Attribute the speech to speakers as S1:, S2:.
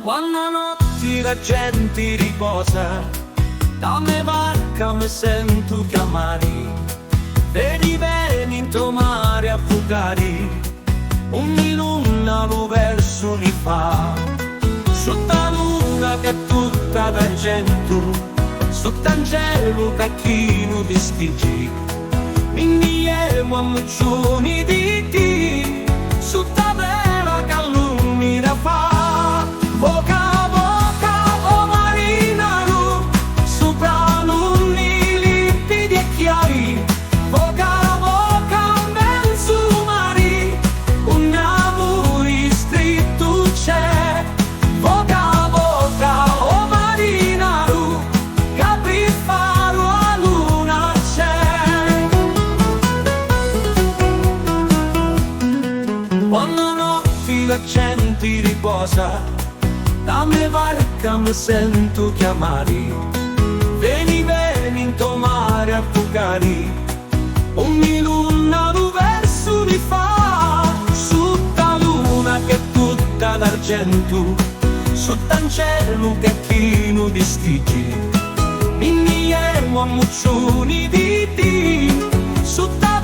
S1: Quando notti la gente riposa, da me barca mi sento chiamare. Veni, veni in tuo mare a fugare, ogni luna lo verso mi fa. Sotto la luna che è tutta d'argento, sotto un cielo che chi non distingue, indiemo a muccioni di ti, sotto la vela che illumina fa. Voca, voca, oh marinaio, sopra luni limpidi e chiari. Voca, voca, mezzo mari, un amore stretto c'è. Voca, voca, oh marinaio, capri faro a luna c'è. Quando notti la gente riposa, da me barca mi sento chiamare. Veni, veni in tuo mare a fugare, ogni luna lo verso mi fa. Sotto la luna che è tutta d'argento, sotto un cielo che è pieno di stigi, indiemo a muccioni di ti, sotto la